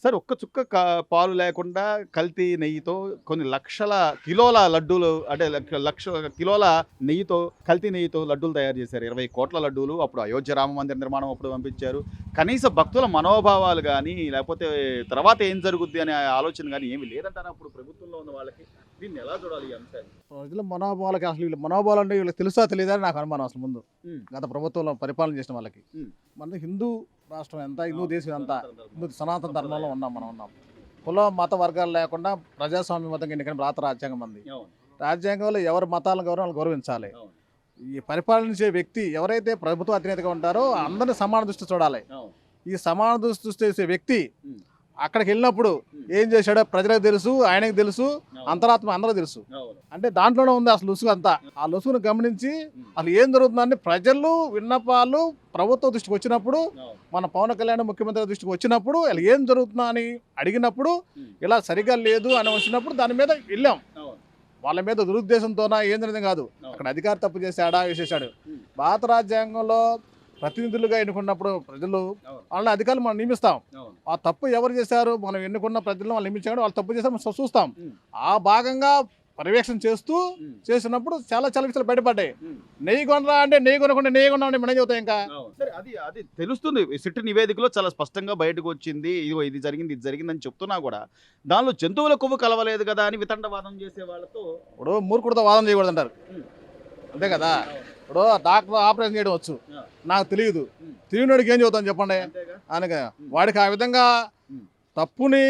Sir ఒక్క చుక్క పాలు లేకుండా కల్తీ నెయ్యితో కొన్ని లక్షల కిలోల లడ్డూలు అంటే లక్ష కిలోల నెయ్యితో కల్తీ నెయ్యితో లడ్డూలు తయారు చేశారు. 20 కోట్ల లడ్డూలు అప్పుడు అయోధ్య రామ మందిర నిర్మాణం అప్పుడు పంపించారు. కనీస భక్తుల మనోభావాలు కానీ లేకపోతే తర్వాత ఏం జరుగుద్ది అనే ఆలోచన కానీ ఏమి లేదంటారా అప్పుడు ప్రభుత్వంలో ఉన్న వాళ్ళకి? దీన్ని ఎలా చూడాలి ఈ అంశాన్ని? ప్రజల మనోభావాలకి అసలు వీళ్ళు మనోభావాలు అంటే వీళ్ళకి తెలుసా తెలియదా అని నాకు అనుమానం అసలు ముందు. ఉమ్, గత ప్రభుత్వంలో పరిపాలన చేసిన వాళ్ళకి ఉమ్. మన హిందూ రాష్ట్రం ఎంత, హిందూ దేశం ఎంత, హిందూ సనాతన ధర్మంలో మనం ఉన్నాం. కుల మత వర్గాలు లేకుండా ప్రజాస్వామ్యబద్ధంగా ఎన్నికైన భారత రాజ్యాంగం ఉంది. అవును, రాజ్యాంగంలో ఎవరి మతాలను గౌరవాలను గౌరవించాలి. అవును, ఈ పరిపాలించే వ్యక్తి ఎవరైతే ప్రభుత్వ అధినేతగా ఉంటారో అందరినీ సమాన దృష్టి చూడాలి. అవును. ఈ సమాన దృష్టి చేసే వ్యక్తి ఉమ్, అక్కడికి వెళ్ళినప్పుడు ఏం చేశాడో ప్రజలకు తెలుసు, ఆయనకు తెలుసు, అవును, అంతరాత్మ అందరూ తెలుసు. అవును. అంటే దాంట్లోనే ఉంది అసలు లుసుగు అంతా. ఆ లుసుగును గమనించి అసలు ఏం జరుగుతుందని ప్రజలు విన్నపాలు ప్రభుత్వ దృష్టికి వచ్చినప్పుడు, అవును. మన పవన్ కళ్యాణ్ ముఖ్యమంత్రి దృష్టికి వచ్చినప్పుడు ఇలా ఏం జరుగుతుందా అని అడిగినప్పుడు ఉమ్, ఇలా సరిగా లేదు అని వచ్చినప్పుడు దాని మీద వెళ్ళాం. అవును, వాళ్ళ మీద దురుద్దేశంతోనా ఏం జరిగింది కాదు. అక్కడ అధికారి తప్పు చేశాడా వేసేసాడు. ఉమ్, భారత రాజ్యాంగంలో ప్రతినిధులుగా ఎన్నుకున్నప్పుడు ప్రజలు అవును, వాళ్ళ అధికారులు మనం నియమిస్తాం. అవును. ఆ తప్పు ఎవరు చేశారు, మనం ఎన్నుకున్న ప్రజలను వాళ్ళు నియమించాడు, వాళ్ళు తప్పు చేశారు మనం చూస్తాం. ఉమ్, ఆ భాగంగా పర్యవేక్షణ చేస్తూ ఉమ్, చేసినప్పుడు చాలా విషయాలు బయటపడ్డాయి. ఉమ్. నెయ్యి కొనరా అంటే నెయ్యి కొనకుండా నెయ్యి కొన్నామని మనం చెబుతాం. ఇంకా సరే, అది అది తెలుస్తుంది. సిట్ నివేదికలో చాలా స్పష్టంగా బయటకు వచ్చింది. ఇదిగో ఇది జరిగింది ఇది జరిగింది అని చెప్తున్నా కూడా దానిలో జంతువుల కొవ్వు కలవలేదు కదా అని వితండవాదం చేసే వాళ్ళతో ఇప్పుడు మూర్ఖుడితో వాదన చేయకూడదు అంటారు. ఉమ్, అంతే కదా. అవును. ఇప్పుడు డాక్టర్ ఆపరేషన్ చేయడం వచ్చు, ఆ, నాకు తెలియదు. ఉమ్, తెలియనోడికి ఏం చెబుతాను చెప్పండి. అంతేగా. అనగా ఉమ్, వాడికి ఆ విధంగా ఉమ్, తప్పుని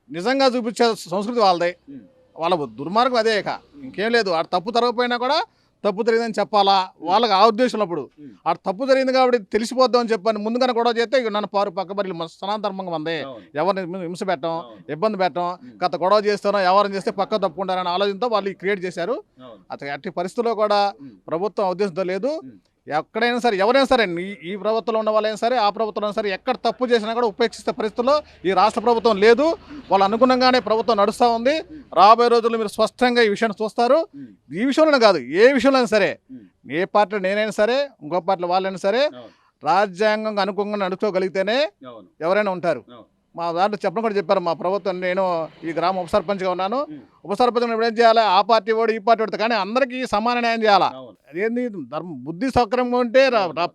నిజంగా చూపించే సంస్కృతి వాళ్ళదే. ఉమ్, వాళ్ళ దుర్మార్గం అదే. ఇక ఇంకేం లేదు. ఆ తప్పు జరగకపోయినా కూడా తప్పు జరిగిందని చెప్పాలా వాళ్ళకి ఆ ఉద్దేశం. అప్పుడు ఉమ్, ఆ తప్పు జరిగింది కాబట్టి తెలిసిపోద్దామని చెప్పాను ముందుగానే గొడవ చేస్తే ఇక నన్ను పక్క బరి సనాతనంగా మంది అవును, ఎవరిని హింస పెట్టడం, అవును, ఇబ్బంది పెట్టడం, ఉమ్, గత గొడవ చేస్తానో ఎవరిని చేస్తే పక్క తప్పుకుంటారనే ఆలోచనతో వాళ్ళు క్రియేట్ చేశారు. అవును, అతను అట్టి పరిస్థితుల్లో కూడా ఉమ్, ప్రభుత్వం ఆ ఉద్దేశంతో లేదు. ఉమ్, ఎక్కడైనా సరే ఎవరైనా సరే ఈ ప్రభుత్వంలో ఉన్న వాళ్ళైనా సరే ఆ ప్రభుత్వంలో సరే ఎక్కడ తప్పు చేసినా కూడా ఉపేక్షిస్తే పరిస్థితుల్లో ఈ రాష్ట్ర ప్రభుత్వం లేదు. వాళ్ళు అనుగుణంగానే ప్రభుత్వం నడుస్తూ ఉంది. రాబోయే రోజుల్లో మీరు స్పష్టంగా ఈ విషయాన్ని చూస్తారు. ఉమ్, ఈ విషయంలోనే కాదు, ఏ విషయంలో అయినా సరే, ఉమ్, ఏ పార్టీలో నేనైనా సరే ఇంకో పార్టీలో వాళ్ళైనా సరే అవును, రాజ్యాంగం అనుకూలంగా నడుచుకోగలిగితేనే అవును, ఎవరైనా ఉంటారు. అవును. మా దాంట్లో చెప్పడం కూడా చెప్పారు. మా ప్రభుత్వం, నేను ఈ గ్రామ ఉప సర్పంచ్గా ఉన్నాను. ఉమ్, ఉప సర్పంచ్ ఇప్పుడు ఏం చేయాలి, ఆ పార్టీ వాడు ఈ పార్టీ వాడు, కానీ అందరికీ సమాన న్యాయం చేయాలా. అవును, అదేంది బుద్ధి సౌకర్యంగా ఉంటే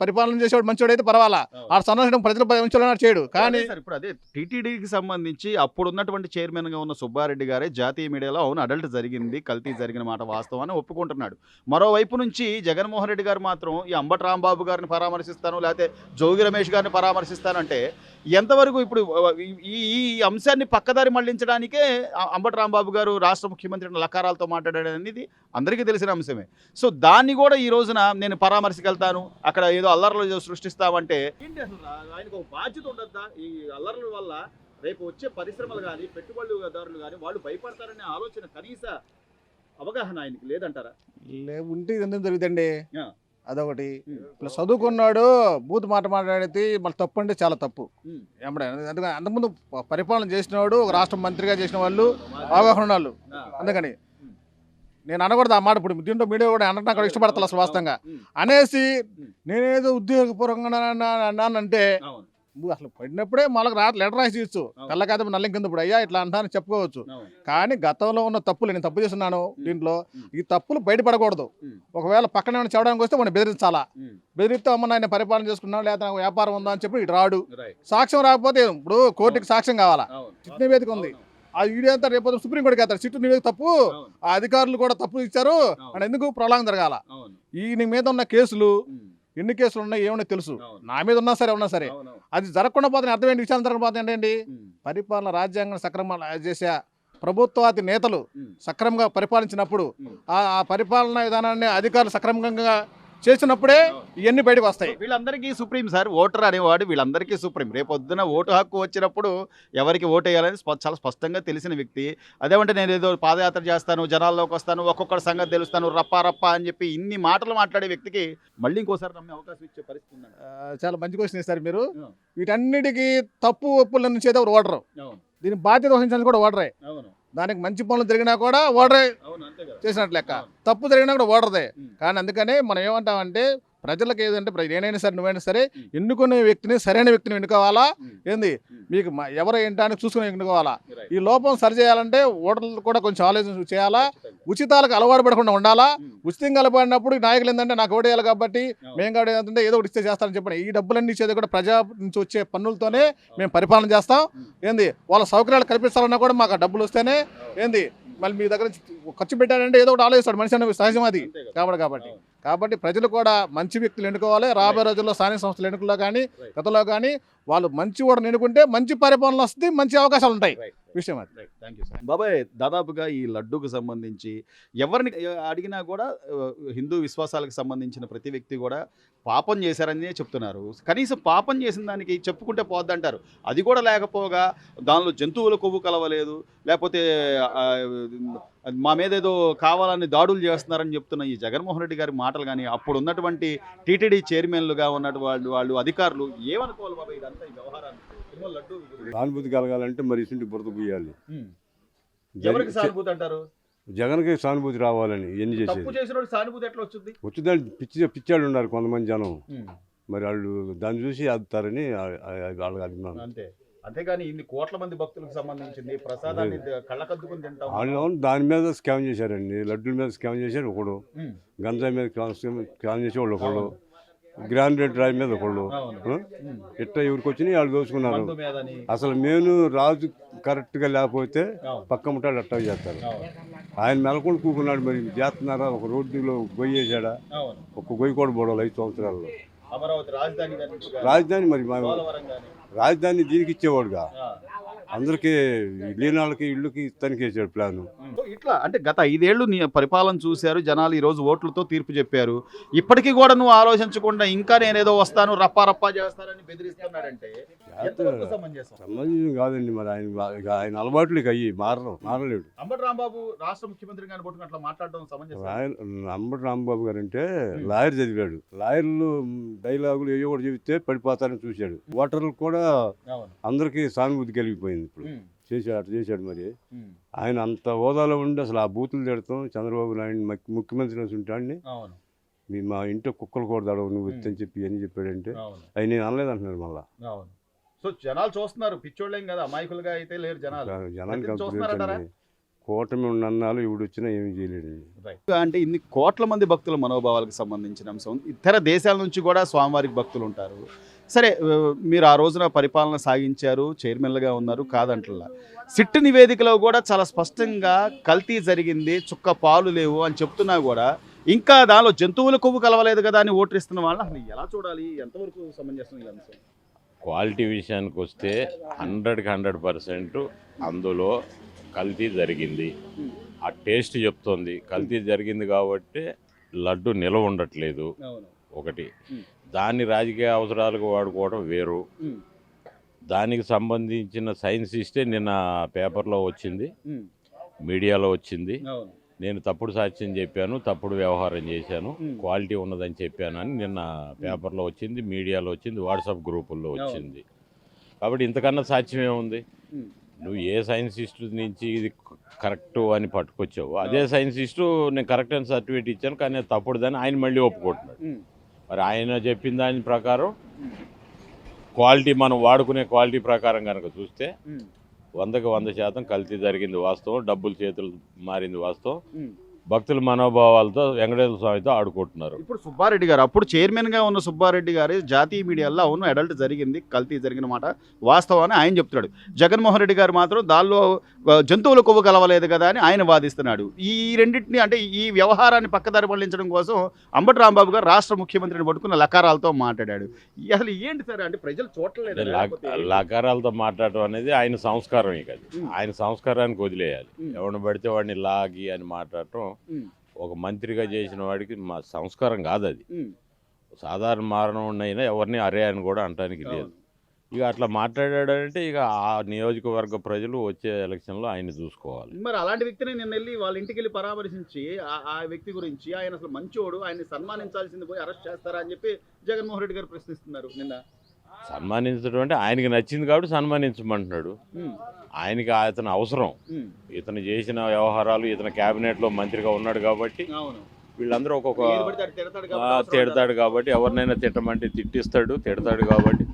పరిపాలన చేసేవాడు మంచివాడు అయితే పర్వాలా. అవును. ఆ సందర్శనం ప్రజలు మంచివాడు చేయడు. కానీ అదే సార్, ఇప్పుడు అదే టీటీడీకి సంబంధించి అప్పుడు ఉన్నటువంటి చైర్మన్ గా ఉన్న సుబ్బారెడ్డి గారే జాతీయ మీడియాలో అవును అడల్ట్ జరిగింది, కల్తీ జరిగిన మాట వాస్తవం అని ఒప్పుకుంటున్నాడు. మరోవైపు నుంచి జగన్మోహన్ రెడ్డి గారు మాత్రం ఈ అంబటి రాంబాబు గారిని పరామర్శిస్తాను, లేకపోతే జోగి రమేష్ గారిని పరామర్శిస్తానంటే ఎంతవరకు ఇప్పుడు ఈ ఈ అంశాన్ని పక్కదారి మళ్లించడానికే అంబటి రాంబాబు గారు రాష్ట్ర ముఖ్యమంత్రి లకారాలతో మాట్లాడాడు అనేది అందరికీ తెలిసిన అంశమే. సో దాన్ని కూడా ఈ రోజున నేను పరామర్శకి వెళ్తాను, అక్కడ ఏదో అల్లర్లు సృష్టిస్తామంటే ఏంటి అసలు? ఆయనకు ఒక బాధ్యత ఉండద్దా? ఈ అల్లర్ల వల్ల రేపు వచ్చే పరిశ్రమలు కానీ పెట్టుబడిదారులు కానీ వాళ్ళు భయపడతారనే ఆలోచన, కనీస అవగాహన ఆయనకి లేదంటారా? ఉంటే ఎందుకు జరుగుతండి. ఆ, అదొకటి. ఉమ్, ఇప్పుడు చదువుకున్నాడు బూత్ మాట మాట్లాడితే మళ్ళీ తప్పు అంటే చాలా తప్పు. ఉమ్, ఏమంటే అందుకని అంతకుముందు పరిపాలన చేసిన వాడు, ఒక రాష్ట్ర మంత్రిగా చేసిన వాళ్ళు, అవగాహన ఉన్న వాళ్ళు. ఆ, అందుకని ఉమ్, నేను అనకూడదు ఆ మాట. ఇప్పుడు దీంట్లో మీడియా కూడా అనడం నాకు ఇష్టపడతాను అసలు వాస్తవంగా. ఉమ్, అనేసి ఉమ్, నేనేదో ఉద్యోగపూర్వకంగా అన్నానంటే అవును, నువ్వు అసలు పడినప్పుడే మళ్ళీ లెటర్ రాసి ఇచ్చు తెల్ల కాదు నల్లి కింద ఇప్పుడు అయ్యా ఇట్లా అంటానని చెప్పుకోవచ్చు. అవును, కానీ గతంలో ఉన్న తప్పులు నేను తప్పు చేస్తున్నాను దీంట్లో, ఈ తప్పులు బయటపడకూడదు. ఉమ్, ఒకవేళ పక్కన ఏమైనా చెప్పడానికి వస్తే మనం బెదిరించాలా. ఉమ్, బెదిరిస్తే అమ్మ నేను పరిపాలన చేసుకున్నాను లేదా నాకు వ్యాపారం ఉందా అని చెప్పి ఇటు రాడు. రైట్, సాక్ష్యం రాకపోతే ఇప్పుడు కోర్టుకి సాక్ష్యం కావాలా. అవును, చిట్టు నివేదిక ఉంది, ఆ వీడియో అంతా రేపు సుప్రీంకోర్టుకి వెళ్తారు. చిట్టు నివేదిక తప్పు, అవును, ఆ అధికారులు కూడా తప్పు ఇచ్చారు అని ఎందుకు ప్రొలాంగ్ జరగాల. అవును, ఈ మీద ఉన్న కేసులు ఉమ్, ఎన్ని కేసులు ఉన్నాయి ఏమన్నా తెలుసు. అవును, నా మీద ఉన్నా సరే ఉన్నా సరే అవును, అది జరగకుండా పోతే అర్థం ఏంటి, విచారణ జరగకపోతే ఏంటండి. ఉమ్, పరిపాలన రాజ్యాంగం సక్రమంగా చేసే ప్రభుత్వాది నేతలు ఉమ్, సక్రమంగా పరిపాలించినప్పుడు ఉమ్. ఆ పరిపాలనా విధానాన్ని అధికారులు సక్రమంగా చేసినప్పుడే ఇవన్నీ బయటకు వస్తాయి. వీళ్ళందరికీ సుప్రీం సార్, ఓటర్ అనేవాడు వీళ్ళందరికీ సుప్రీం. రేపొద్దున ఓటు హక్కు వచ్చినప్పుడు ఎవరికి ఓటు వేయాలని చాలా స్పష్టంగా తెలిసిన వ్యక్తి. అదేమంటే నేను ఏదో పాదయాత్ర చేస్తాను, జనాల్లోకి వస్తాను, ఒక్కొక్కటి సంగతి తెలుస్తాను, రప్పా రప్పా అని చెప్పి ఇన్ని మాటలు మాట్లాడే వ్యక్తికి మళ్ళీ ఇంకోసారి నమ్మే అవకాశం ఇచ్చే పరిస్థితి ఉందండి. చాలా మంచి క్వశ్చన్ ఇస్తారు మీరు. అవును, వీటన్నిటికీ తప్పు ఒప్పుల నుంచి అయితే ఓడరు, అవును, దీని బాధ్యత వహించాలని కూడా ఓడరే. అవును, దానికి మంచి పనులు జరిగినా కూడా ఓడరే అవును, అంతే కదా. చేసినట్లు లెక్క, అవును. తప్పు జరిగినా కూడా ఓడరదే. ఉమ్, కానీ అందుకనే మనం ఏమంటామంటే ప్రజలకు ఏదంటే నేనైనా సరే నువ్వైనా సరే ఎన్నుకునే వ్యక్తిని సరైన వ్యక్తిని ఎన్నుకోవాలా. ఏంది మీకు ఎవరు ఏంటని చూసుకుని ఎన్నుకోవాలా. ఈ లోపం సరిచేయాలంటే ఓటర్లు కూడా కొంచెం ఆలోచన చేయాలా. ఉచితాలకు అలవాటు పడకుండా ఉండాలా. ఉచితంగా అలవాడినప్పుడు నాయకులు ఏంటంటే నాకు ఓటేయాలి కాబట్టి మేము కూడా ఏంటంటే ఏదో ఒకటి ఇస్తే చేస్తారని చెప్పండి. ఈ డబ్బులన్నీ ఇచ్చేది కూడా ప్రజా నుంచి వచ్చే పన్నులతోనే మేము పరిపాలన చేస్తాం. ఏంది వాళ్ళ సౌకర్యాలు కల్పించాలన్నా కూడా మాకు ఆ డబ్బులు వస్తేనే ఏంది మళ్ళీ మీ దగ్గర ఖర్చు పెట్టాడంటే ఏదో ఒకటి ఆలోచిస్తాడు మనిషి అనే సహజం అది. కాబట్టి ప్రజలు కూడా మంచి వ్యక్తులు ఎన్నుకోవాలి. రాబోయే రోజుల్లో స్థానిక సంస్థల ఎన్నికల్లో కానీ గతంలో కానీ వాళ్ళు మంచి ఓటర్ని ఎన్నుకుంటే మంచి పరిపాలన వస్తుంది, మంచి అవకాశాలు ఉంటాయి. విషయం అది. బాబాయ్, దాదాపుగా ఈ లడ్డూకు సంబంధించి ఎవరిని అడిగినా కూడా హిందూ విశ్వాసాలకు సంబంధించిన ప్రతి వ్యక్తి కూడా పాపం చేశారని చెప్తున్నారు. కనీసం పాపం చేసిన దానికి చెప్పుకుంటే పోద్దంటారు. అది కూడా లేకపోగా దానిలో జంతువుల కొవ్వు కలవలేదు, లేకపోతే మా మీద ఏదో కావాలని దాడులు చేస్తున్నారని చెప్తున్న ఈ జగన్మోహన్ రెడ్డి గారి మాటలు కానీ అప్పుడు ఉన్నటువంటి టీటీడీ చైర్మన్లుగా ఉన్నటువంటి వాళ్ళు అధికారులు ఏమనుకోవాలి బాబాయ్ ఇదంతా ఈ వ్యవహారాన్ని? లడ్డూ సానుభూతి కలగాలంటే మరి ఇసుంటి బురద పూయాలి. ఎవరికి సానుభూతి అంటారు? జగన్కి సానుభూతి రావాలని ఎన్ని చేసేది. తప్పు చేసిన సానుభూతి ఎట్లా వచ్చింది? వచ్చిందంటే పిచ్చాడు ఉన్నారు కొంతమంది జనం. మరి వాళ్ళు దాన్ని చూసి అద్దుతారని వాళ్ళకి అభిమానం. అంతేగాని ఇన్ని కోట్ల మంది భక్తులకు సంబంధించింది ప్రసాదాన్ని కళ్ళకద్దుకుని తింటాం. వాళ్ళు దాని మీద స్కామ్ చేశారండి. లడ్డూల మీద స్కామ్ చేశారు ఒకడు, గంజాయి మీద స్కామ్ చేసేవాళ్ళు ఒకళ్ళు, గ్రాండ్ రేట్ రాయి మీద ఒకళ్ళు. ఇట్లా ఎవరికి వచ్చినాయి వాళ్ళు దోచుకున్నారు. అసలు మేము రాజు కరెక్ట్గా లేకపోతే పక్క ముట్టాడు అట్టా చేస్తారు. ఆయన మెలకొని కూకున్నాడు. మరి చేస్తున్నారా? ఒక రోడ్డులో గొయ్యి వేసాడా? ఒక గొయ్యి కూడా పోవడం 5 సంవత్సరాల్లో. రాజధాని మరి రాజధాని దీనికి ఇచ్చేవాడుగా, అందరికీ లేని వాళ్ళకి ఇళ్ళకి తనిఖీ చేశాడు ప్లాన్. ఇట్లా అంటే గత 5 ఏళ్ళు నీ పరిపాలన చూశారు జనాలు, ఈ రోజు ఓట్లతో తీర్పు చెప్పారు. ఇప్పటికీ కూడా నువ్వు ఆలోచించకుండా ఇంకా నేనేదో వస్తాను రప్పా చేస్తానని బెదిరిస్తున్నాడంటే సంబంధించిన కాదండి. మరి ఆయన అలవాట్లు అయ్యి మారలేడు. అంబటి రాంబాబు రాష్ట్ర ముఖ్యమంత్రి గారిని పట్టుకుని అట్లా మాట్లాడడం సమంజసం? అంబటి రాంబాబు గారు అంటే లాయర్ చదివాడు. లాయర్లు డైలాగులు ఏవో కూడా చెబితే పడిపోతారని చూశాడు. ఓటర్లు కూడా అందరికీ సానుభూతి కలిగిపోయింది. ఇప్పుడు చేశాడు. మరి ఆయన అంత హోదాలో ఉండి అసలు ఆ బూతులు తిడతాం చంద్రబాబు నాయుడు ముఖ్యమంత్రి ఉంటాడని మా ఇంట్లో కుక్కలు కూడా తడవు నువ్వు అని చెప్పి అని చెప్పాడంటే అవి నేను అనలేదు అంటున్నాడు. మళ్ళా సో జనాలు చూస్తున్నారు, పిచ్చోళ్ళేం కదా, అమాయకులుగా అయితే లేరు జనాలు. కూటమి ఉన్నన్నాళ్ళు ఇవిడు వచ్చినా ఏమి చేయలేడండి. అంటే ఇన్ని కోట్ల మంది భక్తుల మనోభావాలకు సంబంధించిన అంశం. ఇతర దేశాల నుంచి కూడా స్వామివారికి భక్తులు ఉంటారు. సరే, మీరు ఆ రోజున పరిపాలన సాగించారు, చైర్మన్లుగా ఉన్నారు, కాదంటలా. సిట్ నివేదికలో కూడా చాలా స్పష్టంగా కల్తీ జరిగింది, చుక్క పాలు లేవు అని చెప్తున్నా కూడా ఇంకా దానిలో జంతువుల కొవ్వు కలవలేదు కదా అని ఓటరిస్తున్న వాళ్ళని అసలు ఎలా చూడాలి? ఎంతవరకు సమంజసం ఈ అంశం? క్వాలిటీ విషయానికి వస్తే 100కి 100% అందులో కల్తీ జరిగింది. ఆ టేస్ట్ చెప్తుంది కల్తీ జరిగింది కాబట్టి లడ్డు నిలవ ఉండట్లేదు. ఒకటి, దాన్ని రాజకీయ అవసరాలకు వాడుకోవడం వేరు. దానికి సంబంధించిన సైన్సిస్టే నిన్న పేపర్లో వచ్చింది, మీడియాలో వచ్చింది. నేను తప్పుడు సాక్ష్యం చెప్పాను, తప్పుడు వ్యవహారం చేశాను, క్వాలిటీ ఉన్నదని చెప్పాను అని నిన్న పేపర్లో వచ్చింది, మీడియాలో వచ్చింది, వాట్సాప్ గ్రూపుల్లో వచ్చింది. కాబట్టి ఇంతకన్నా సాక్ష్యం ఏముంది? నువ్వు ఏ సైన్సిస్టు నుంచి ఇది కరెక్టు అని పట్టుకొచ్చావు, అదే సైన్సిస్టు నేను కరెక్ట్ అని సర్టిఫికేట్ ఇచ్చాను కానీ తప్పుడుదని ఆయన మళ్ళీ ఒప్పుకుంటున్నాడు. మరి ఆయన చెప్పిన దాని ప్రకారం క్వాలిటీ మనం వాడుకునే క్వాలిటీ ప్రకారం కనుక చూస్తే 100కి 100% కల్తీ జరిగింది వాస్తవం, డబ్బులు చేతులు మారింది వాస్తవం. భక్తుల మనోభావాలతో వెంకటేశ్వర స్వామితో ఆడుకుంటున్నారు. ఇప్పుడు సుబ్బారెడ్డి గారు, అప్పుడు చైర్మన్గా ఉన్న సుబ్బారెడ్డి గారు జాతీయ మీడియాలో అవును అడల్ట్ జరిగింది, కల్తీ జరిగిన మాట వాస్తవం అని ఆయన చెప్తున్నాడు. జగన్మోహన్ రెడ్డి గారు మాత్రం దానిలో జంతువుల కొవ్వు కలవలేదు కదా అని ఆయన వాదిస్తున్నాడు. ఈ రెండింటిని అంటే ఈ వ్యవహారాన్ని పక్కదారి పట్టించడం కోసం అంబటి రాంబాబు గారు రాష్ట్ర ముఖ్యమంత్రిని పట్టుకున్న లకారాలతో మాట్లాడాడు. అసలు ఏంటి సార్ అంటే ప్రజలు చూడలేదు? లకారాలతో మాట్లాడటం అనేది ఆయన సంస్కారం. ఇక ఆయన సంస్కారానికి వదిలేయాలి. ఎవరిని పడితే వాడిని లాగి అని మాట్లాడటం ఒక మంత్రిగా చేసిన వాడికి మా సంస్కారం కాదు. అది సాధారణ మానవుడినైనా ఎవరిని అరే అని కూడా అనటానికి లేదు. ఇక అట్లా మాట్లాడాడంటే ఇక ఆ నియోజకవర్గ ప్రజలు వచ్చే ఎలక్షన్లో ఆయన చూసుకోవాలి. మరి అలాంటి వ్యక్తిని నిన్న వెళ్ళి వాళ్ళ ఇంటికి వెళ్ళి పరామర్శించి ఆ వ్యక్తి గురించి ఆయన అసలు మంచోడు, ఆయన్ని సన్మానించాల్సింది పోయి అరెస్ట్ చేస్తారా అని చెప్పి జగన్మోహన్ రెడ్డి గారు ప్రశ్నిస్తున్నారు. నిన్న సన్మానించడం అంటే ఆయనకి నచ్చింది కాబట్టి సన్మానించమంటున్నాడు. ఆయనకి అతను అవసరం, ఇతను చేసిన వ్యవహారాలు, ఇతను క్యాబినెట్లో మంత్రిగా ఉన్నాడు కాబట్టి వీళ్ళందరూ ఒక్కొక్క ఏది పడితే అది తిడతాడు కాబట్టి అవసరం తిడతాడు కాబట్టి ఎవరినైనా తిట్టమంటే తిట్టిస్తాడు, తిడతాడు కాబట్టి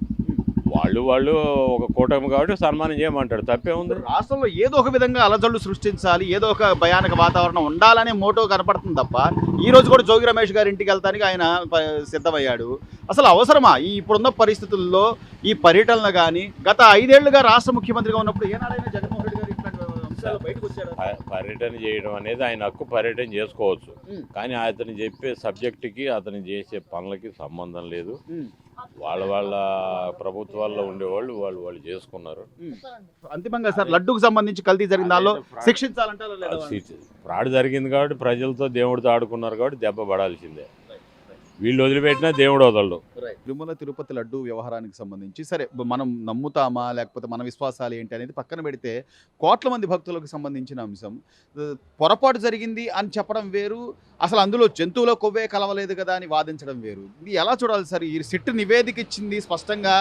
వాళ్ళు ఒక కూటమి కాబట్టి సన్మానం చేయమంటాడు, తప్పే ఉంది. రాష్ట్రంలో ఏదో ఒక విధంగా అలజడులు సృష్టించాలి, ఏదో ఒక భయానక వాతావరణం ఉండాలనే మోటో కనపడుతుంది తప్ప ఈ రోజు కూడా జోగి రమేష్ గారి ఇంటికి వెళ్తానికి ఆయన సిద్ధమయ్యాడు. అసలు అవసరమా ఈ ఇప్పుడున్న పరిస్థితుల్లో ఈ పర్యటనలు కానీ? గత 5 ఏళ్లుగా రాష్ట్ర ముఖ్యమంత్రిగా ఉన్నప్పుడు ఏనాడైనా జగన్మోహన్ రెడ్డి గారు ఇట్లాంటి అంశాలు బయటకు వచ్చాడు? పర్యటన చేయడం అనేది ఆయన హక్కు, పర్యటన చేసుకోవచ్చు. కానీ అతను చెప్పే సబ్జెక్టుకి అతను చేసే పనులకి సంబంధం లేదు. వాళ్ళ ప్రభుత్వాల్లో ఉండేవాళ్ళు వాళ్ళు చేసుకున్నారు. అంతిమంగా సార్ లడ్డూకు సంబంధించి కల్తీ జరిగిన దానిలో శిక్షించాలంటారా లేదా? ఫ్రాడ్ జరిగింది కాబట్టి ప్రజలతో దేవుడితో ఆడుకున్నారు కాబట్టి దెబ్బ పడాల్సిందే. వీళ్ళు వదిలిపెట్టినా దేవుడు వదలడు. తిరుమల తిరుపతి లడ్డు వ్యవహారానికి సంబంధించి సరే మనం నమ్ముతామా లేకపోతే మన విశ్వాసాలు ఏంటి అనేది పక్కన పెడితే కోట్ల మంది భక్తులకు సంబంధించిన అంశం. పొరపాటు జరిగింది అని చెప్పడం వేరు, అసలు అందులో జంతువుల కొవ్వే కలవలేదు కదా అని వాదించడం వేరు. ఇది ఎలా చూడాలి సార్? ఈ సిట్ నివేదిక ఇచ్చింది స్పష్టంగా,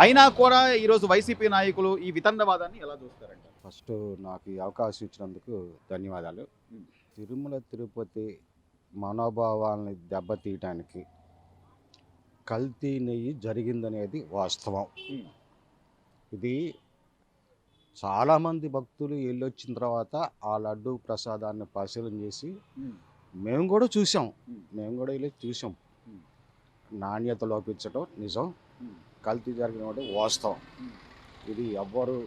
అయినా కూడా ఈరోజు వైసీపీ నాయకులు ఈ వితండవాదాన్ని ఎలా చూస్తారంట? ఫస్ట్ నాకు ఈ అవకాశం ఇచ్చినందుకు ధన్యవాదాలు. తిరుమల తిరుపతి మనోభావాలని దెబ్బతీయటానికి కల్తీ నెయ్యి జరిగిందనేది వాస్తవం. ఇది చాలామంది భక్తులు వెళ్ళొచ్చిన తర్వాత ఆ లడ్డు ప్రసాదాన్ని పరిశీలన చేసి మేము కూడా వెళ్ళి చూసాం. నాణ్యత లోపించడం నిజం, కల్తీ జరిగిన వాస్తవం. ఇది ఎవ్వరు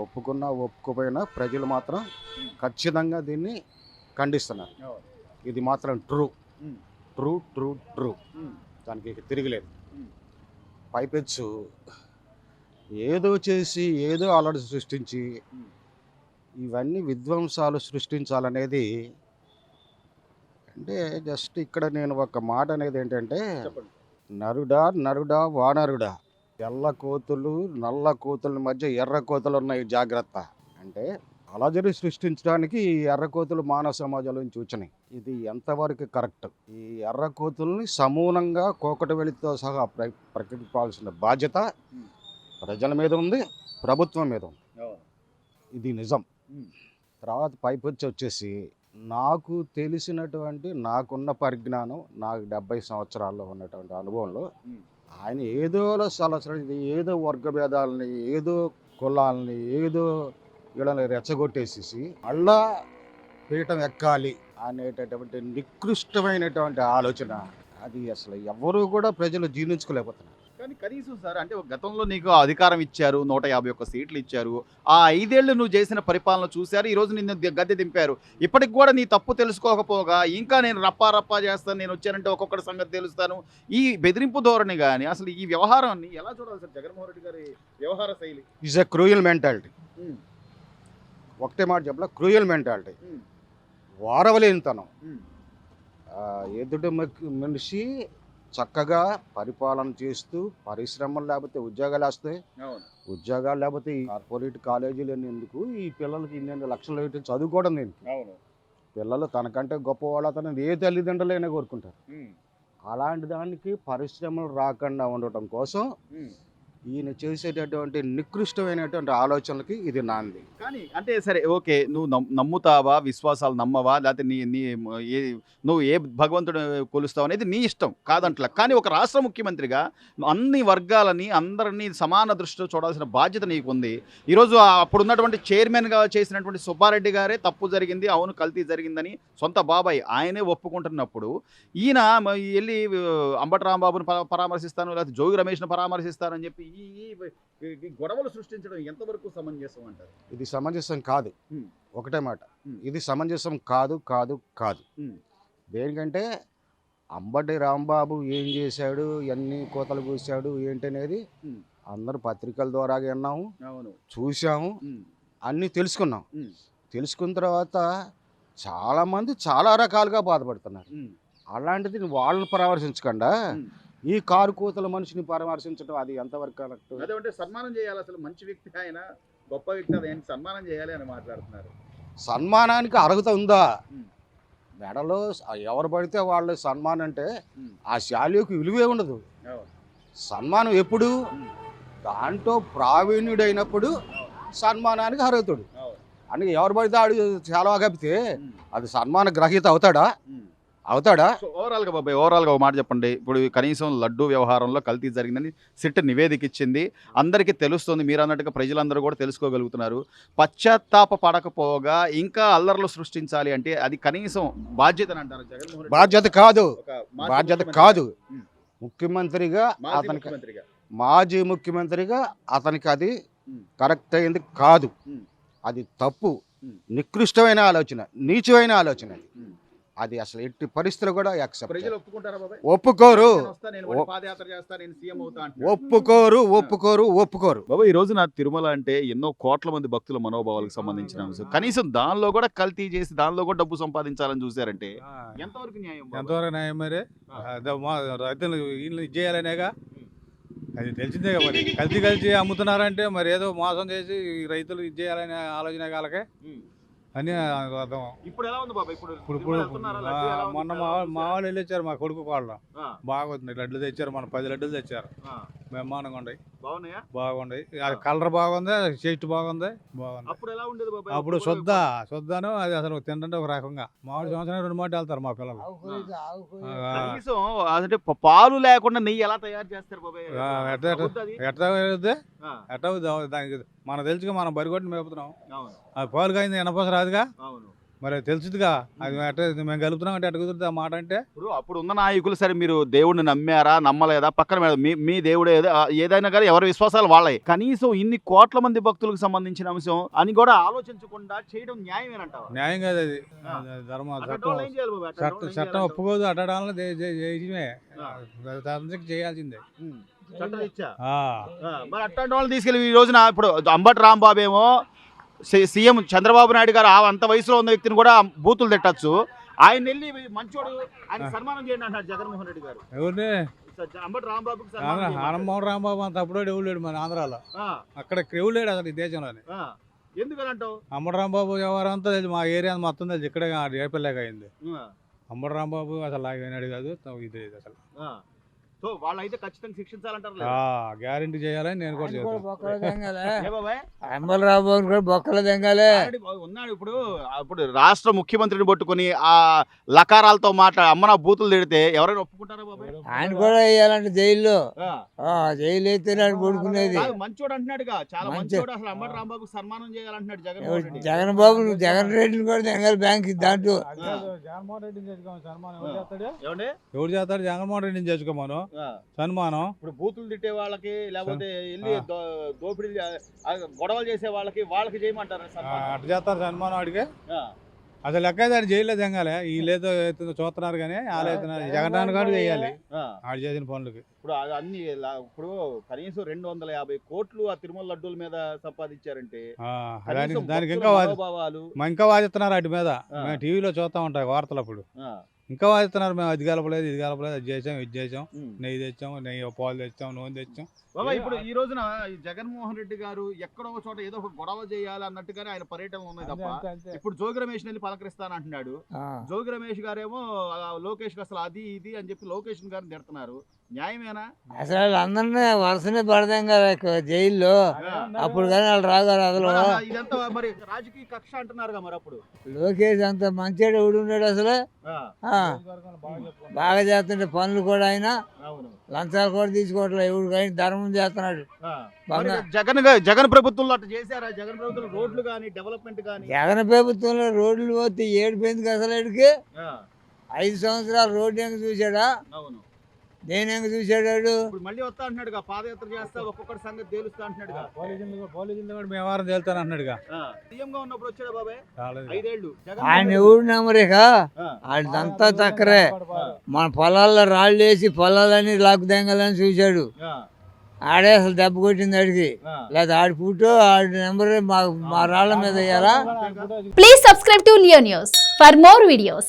ఒప్పుకున్నా ఒప్పుకోపోయినా ప్రజలు మాత్రం ఖచ్చితంగా దీన్ని ఖండిస్తున్నారు. ఇది మాత్రం ట్రూ దానికి తిరగలేదు. పైపెచ్చు ఏదో చేసి ఏదో అలర్ట్ సృష్టించి ఇవన్నీ విధ్వంసాలు సృష్టించాలనేది అంటే జస్ట్ ఇక్కడ నేను ఒక మాట అనేది ఏంటంటే, నరుడా వానరుడా, తెల్ల కోతులు నల్ల కోతుల మధ్య ఎర్ర కోతులు ఉన్నాయి జాగ్రత్త అంటే అలజడి సృష్టించడానికి ఈ ఎర్రకోతులు మానవ సమాజంలో నుంచి వచ్చినాయి. ఇది ఎంతవరకు కరెక్ట్? ఈ ఎర్రకోతుల్ని సమూలంగా కోకటవెలితో సహా ప్రకటించాల్సిన బాధ్యత ప్రజల మీద ఉంది, ప్రభుత్వం మీద ఉంది. ఇది నిజం. తర్వాత పైపొచ్చి వచ్చేసి నాకు తెలిసినటువంటి నాకున్న పరిజ్ఞానం, నాకు 70 సంవత్సరాల్లో ఉన్నటువంటి అనుభవంలో ఆయన ఏదో వర్గభేదాలని, ఏదో కులాలని, ఏదో వీళ్ళని రెచ్చగొట్టేసేసి మళ్ళా పీఠం ఎక్కాలి అనేటటువంటి నికృష్టమైనటువంటి ఆలోచన, అది అసలు ఎవరు కూడా ప్రజలు జీర్ణించుకోలేకపోతున్నారు. కానీ కనీసం సార్ అంటే గతంలో నీకు అధికారం ఇచ్చారు, 151 సీట్లు ఇచ్చారు, ఆ 5 ఏళ్ళు నువ్వు చేసిన పరిపాలన చూశారు, ఈరోజు నిన్ను గద్దె దింపారు. ఇప్పటికి కూడా నీ తప్పు తెలుసుకోకపోగా ఇంకా నేను రప్పా చేస్తాను, నేను వచ్చానంటే ఒక్కొక్కటి సంగతి తెలుస్తాను, ఈ బెదిరింపు ధోరణి కానీ అసలు ఈ వ్యవహారాన్ని ఎలా చూడాలి సార్? జగన్మోహన్ రెడ్డి గారి వ్యవహార శైలి ఈజ్ ఎ క్రూయల్ మెంటాలిటీ. ఒకటే మాట చెప్పలా, క్రూయల్ మెంటాలిటీ, వారవలేనితనం. ఎదుటి మనిషి చక్కగా పరిపాలన చేస్తూ పరిశ్రమలు లేకపోతే ఉద్యోగాలు వస్తాయి, ఉద్యోగాలు లేకపోతే ఈ కార్పొరేట్ కాలేజీలు ఎందుకు, ఈ పిల్లలకి ఇన్ని లక్షలు పెట్టి చదువుకోవడం దీనికి. పిల్లలు తనకంటే గొప్పవాళ్ళు అతను ఏ తల్లిదండ్రులైనా కోరుకుంటారు. అలాంటి దానికి పరిశ్రమలు రాకుండా ఉండటం కోసం ఈయన చేసేటటువంటి నికృష్టమైనటువంటి ఆలోచనలకి ఇది నాంది. కానీ అంటే సరే ఓకే, నువ్వు నమ్ముతావా, విశ్వాసాలు నమ్మవా, లేకపోతే నువ్వు ఏ భగవంతుడు కొలుస్తావు అనేది నీ ఇష్టం కాదంట్లా. కానీ ఒక రాష్ట్ర ముఖ్యమంత్రిగా అన్ని వర్గాలని అందరినీ సమాన దృష్టిలో చూడాల్సిన బాధ్యత నీకు ఉంది. ఈరోజు అప్పుడున్నటువంటి చైర్మన్గా చేసినటువంటి సుబ్బారెడ్డి గారే తప్పు జరిగింది, అవును కల్తీ జరిగిందని సొంత బాబాయ్ ఆయనే ఒప్పుకుంటున్నప్పుడు ఈయన వెళ్ళి అంబటి రాంబాబుని పరామర్శిస్తాను, లేకపోతే జోగి రమేష్ను పరామర్శిస్తానని చెప్పి ఈ గొడవలు సృష్టించడం ఎంతవరకు సమంజసం అంటారు? ఇది సమంజసం కాదు. ఒకటే మాట, ఇది సమంజసం కాదు. దేనికంటే అంబటి రాంబాబు ఏం చేశాడు, ఎన్ని కోతలు కూశాడు ఏంటనేది అందరూ పత్రికల ద్వారా విన్నాము, చూసాము, అన్నీ తెలుసుకున్నాం. తెలుసుకున్న తర్వాత చాలామంది చాలా రకాలుగా బాధపడుతున్నారు. అలాంటిది వాళ్ళని పరామర్శించకుండా ఈ కారు కోతల మనిషిని పరామర్శించడం అది ఎంతవరకు కరెక్ట్? అదేంటే సన్మానం చేయాలి, అసలు మంచి వ్యక్తి ఆయన, గొప్ప వ్యక్తి, అదేంటి సన్మానం చేయాలి అని మాట్లాడుతున్నారు. సన్మానానికి అర్హత ఉందా? మెడలో ఎవరు పడితే వాళ్ళు సన్మానం అంటే ఆ శాల్యూకి విలువే ఉండదు. సన్మానం ఎప్పుడు దాంట్లో ప్రావీణ్యుడైనప్పుడు సన్మానానికి అర్హతుడు. అందుకే ఎవరు పడితే ఆడు చాలా కప్పితే అది సన్మాన గ్రహీత అవుతాడా? అవుతాడా? సో ఓవరాల్గా బాబాయ్, ఓవరాల్గా ఒక మాట చెప్పండి. ఇప్పుడు కనీసం లడ్డు వ్యవహారంలో కల్తీ జరిగిందని సిట్ నివేదిక ఇచ్చింది, అందరికీ తెలుస్తుంది, మీరు అన్నట్టుగా ప్రజలందరూ కూడా తెలుసుకోగలుగుతున్నారు. పశ్చాత్తాప పడకపోగా ఇంకా అల్లర్లు సృష్టించాలి అంటే అది కనీసం బాధ్యత అంటారు జగన్మోహన్ రెడ్డి? బాధ్యత కాదు, ఒక మాజీ బాధ్యత ముఖ్యమంత్రి- కాదు. ఉమ్. ముఖ్యమంత్రిగా మాజీ అతనికి, ముఖ్యమంత్రిగా. మాజీ ముఖ్యమంత్రిగా అతనికి అది ఉమ్. కరెక్ట్ అయింది కాదు. ఉమ్. అది తప్పు, ఉమ్. నికృష్టమైన ఆలోచన, నీచమైన ఆలోచన అది. ఉమ్. అది అసలు ఎట్టి పరిస్థితులు కూడా యాక్సెప్ట్ ప్రజలు ఒప్పుకుంటారా బాబాయ్? ఒప్పుకోరు, నేను వస్తా, నేను వాడి పాదయాత్ర చేస్తా, నేను సీఎం అవుతా అంటున్నాడు. ఒప్పుకోరు, ఒప్పుకోరు, ఒప్పుకోరు. బాబా, ఈ రోజు నా తిరుమల అంటే ఎన్నో కోట్ల మంది భక్తుల మనోభావాలకు సంబంధించిన అంశం. కనీసం దానిలో కూడా కల్తీ చేసి దానిలో కూడా డబ్బు సంపాదించాలని చూసారంటే ఎంతవరకు న్యాయం బాబాయ్? ఎంతవరకు న్యాయం మరి? మా రైతులు వీళ్ళు ఇది చేయాలనేగా, అది తెలిసిందేగా. మరి కలిసి అమ్ముతున్నారంటే మరి ఏదో మోసం చేసి ఈ రైతులు ఇది చేయాలనే ఆలోచన కాలకే ఉమ్. అని అర్థం. ఇప్పుడు ఎలా ఉంది బాబా? ఇప్పుడు ఇప్పుడు తిరుమల వెళ్తున్నారా? లడ్డు ఎలా ఉంది? మొన్న మా వాళ్ళు వెళ్ళి వచ్చారు, మా కొడుకు వాళ్ళు ఆ, బాగుంది, లడ్లు తెచ్చారు, మన 10 లడ్డులు తెచ్చారు, ఆ. బ్రహ్మాండంగా ఉన్నాయి, బాగున్నాయా? బాగుంటాయి. అది కలర్ బాగుంది, టేస్ట్ బాగుంది, బాగుంది. అప్పుడు ఎలా ఉండేది బాబాయ్? అప్పుడు శుద్ధాను అది అసలు తింటే ఒక రకంగా. మామూలు సంవత్సరం 2 మాటలు వెళ్తారు మా పిల్లలు. కనీసం అంటే పాలు లేకుండా నెయ్యి ఎలా తయారు చేస్తారు బాబాయ్? ఎట్లా అవుద్దా అది? ఎట్లా అవుద్ది? ఆ, ఎట్లా అవుద్ది? దానికి మనం తెలుసుగా, మనం బరిగొట్టి మేపుతున్నాం. అవును, అది పాలు కాయింది ఎనపస రాదుగా, అవును. మరి తెలుసుదిగా. అది ఎట్లా మేము కలుపుతున్నాం అంటే ఎట్ట కుదురుతుంది ఆ మాట అంటే? ఇప్పుడు అప్పుడు ఉన్న నాయకులు సరే మీరు దేవుడిని నమ్మారా నమ్మలేదా పక్కన మీద మీ దేవుడు ఏదైనా కానీ ఎవరి విశ్వాసాలు వాళ్ళే. కనీసం ఇన్ని కోట్ల మంది భక్తులకు సంబంధించిన అంశం అని కూడా ఆలోచించకుండా చేయడం న్యాయమేనంటావా? న్యాయం కాదు అది. ఆ. అది ధర్మ అట్లాంటి చట్టం వాళ్ళు ఏం చేయాలి బాబాయ్? అట్లాంటి వాళ్ళు ఏం చట్టం చేయాలంటావు? ఒప్పుకోదు. అట్టడాలను చేయమే, ఆ. చేయాల్సిందే. ఉమ్. చట్టం ఇచ్చా. ఆ. మరి అట్లాంటి వాళ్ళని తీసుకెళ్ళి ఈ రోజున ఇప్పుడు అంబటి రాంబాబు ఏమో సీఎం చంద్రబాబు నాయుడు గారు అంత వయసులో ఉన్న వ్యక్తిని కూడా బూతులు తిట్టచ్చు, ఆయన వెళ్ళి మంచోడు ఆయన సన్మానం చేయండి అంటారు జగన్మోహన్ రెడ్డి గారు. ఎవరిని? అంబటి రాంబాబుకి సన్మానం చేయండి. ఆనందమోహన్ రాంబాబు అంత అప్పుడో ఎవలేడు మన ఆంధ్రాలో, ఆ, అక్కడ ఎవలేడు అసలు ఈ దేశంలోని. ఆ. ఎందుకని అంటావు? అమ్మడు రాంబాబు వ్యవహారం అంతా తెలుసు, మా ఏరియా మొత్తం తెలుసు, ఇక్కడే ఏపల్లేక అయింది. ఆ, అమ్మడు రాంబాబు అసలు లాగైనాడు కాదు, ఇది లేదు అసలు. ఆ. సో వాళ్ళైతే ఖచ్చితంగా శిక్షించాలంటారు. గ్యారెంటీ చేయాలని నేను కూడా చెప్తాను. ఏ బాబాయ్? అంబలరావు కూడా బొక్కలు తెంగాలే. ఆల్రెడీ ఉన్నాడు. ఇప్పుడు రాష్ట్ర ముఖ్యమంత్రిని పట్టుకొని ఆ లకారాలతో అమ్మన బూతులు తిడితే ఎవరైనా ఒప్పుకుంటారా బాబాయ్? ఆయన కూడా వేయాలంటే జైల్లో. ఆ. జైలు అయితే ఆయన పడుకునేది. కాదు, మంచోడు అంటున్నాడుగా, చాలా మంచి- మంచోడు. అసలు అంబటి రాంబాబుకి సన్మానం చేయాలంటున్నాడు జగన్మోహన్ రెడ్డి. జగన్ బాబు జగన్ రెడ్డిని కూడా తెంగాలి బ్యాంక్ దాంట్లో. జగన్మోహన్ రెడ్డిని చేసుకోమని సన్మానం ఎవరు చేస్తాడు? ఏమండి? ఎవరు చేస్తాడు? జగన్మోహన్ రెడ్డిని చేసుకోమను ఆ. సన్మానం. ఇప్పుడు బూతులు తిట్టే వాళ్ళకి లేకపోతే వెళ్ళి దోపిడీ గొడవలు చేసే వాళ్ళకి చేయమంటారు సన్మానం? అటు చేస్తారు సన్మానం ఆడికి. ఆ. అసలు లెక్క ఆడు జైల్లో తెంగాలి. వీళ్ళేదో చూస్తున్నారు కానీ వాళ్ళు జగన్ కాడు చేయాలి ఆ. ఆడు చేసిన పనులకి. ఇప్పుడు అన్ని ఇప్పుడు కనీసం 250 కోట్లు ఆ తిరుమల లడ్డూల మీద సంపాదించారంటే కనీసం దానికి భక్తుల ఇంకా మనోభావాలు. ఇంకా వాదిస్తున్నారు వాటి మీద. ఆ. మేము టీవీలో చూస్తూ ఉంటాయి వార్తలు అప్పుడు. ఆ. ఇంకా వాదిస్తున్నారు, మేము అది కలపలేదు ఇది కలపలేదు, అది చేసాం ఇది చేసాం, ఉమ్. నెయ్యి తెచ్చాం, నెయ్యి పాలు తెచ్చాం, నూనె తెచ్చాం. బాబా, ఇప్పుడు ఈ రోజున ఈ జగన్మోహన్ రెడ్డి గారు ఎక్కడో ఒక చోట ఏదో ఒక గొడవ చేయాలి అన్నట్టుగానే ఆయన పర్యటనలు ఉన్నాయి తప్ప ఇప్పుడు జోగి రమేష్ వెళ్ళి పలకరిస్తాను అంటున్నాడు. జోగి రమేష్ గారేమో లోకేష్ అసలు అది ఇది అని చెప్పి లోకేష్ గారిని తిడుతున్నారు. న్యాయమేనా? అసలు వాళ్ళందరినీ వరుసనే పడదాం కదా జైల్లో. అప్పుడు కానీ వాళ్ళు రాగారు అసలు. ఇదంతా మరి రాజకీయ కక్ష అంటున్నారుగా మరి అప్పుడు. లోకేష్ అంత మంచిగా ఎవడు ఉన్నాడు అసలు. ఆ, బాగా చేస్తుంటే పనులు కూడా ఆయన అవును. లంచాలు కూడా తీసుకోవట్లేదు. ఎవడు కానీ ధర్మం చేస్తున్నాడు. ఆ, మరి జగన్ ప్రభుత్వంలో అట్లా చేశారా? జగన్ ప్రభుత్వం రోడ్లు కానీ డెవలప్మెంట్ కానీ? జగన్ ప్రభుత్వంలో రోడ్లు పోతే ఏడిపోయింది అసలు వాడికి. 5 సంవత్సరాలు రోడ్డు ఎంక చూశాడా? అవును. దేని ఎంక చూశాడు? ఇప్పుడు మళ్ళీ వస్తా అంటున్నాడుగా, పాదయాత్ర చేస్తా ఒక్కొక్కటి సంగతి తేలుస్తా అంటున్నాడుగా. పోలీసులు కూడా మేము వారం తేలుతాను అన్నాడుగా. సీఎం గా ఉన్నప్పుడు వచ్చాడా బాబాయ్? రాలేదు. 5 ఏళ్ళు ఆయన ఎవడు నమ్మరేక వాళ్ళదంతా చక్కరే. మన పొలాల్లో రాళ్ళు వేసి పొలాలన్నీ లాక్కు తెంగాలని చూశాడు. ఆడే అసలు దెబ్బ కొట్టింది ఆడికి. లేదా ఆడి ఫోటో ఆడి నెంబర్ మా రాళ్ల మీద వేయాలా? Please subscribe to Leo News for more videos.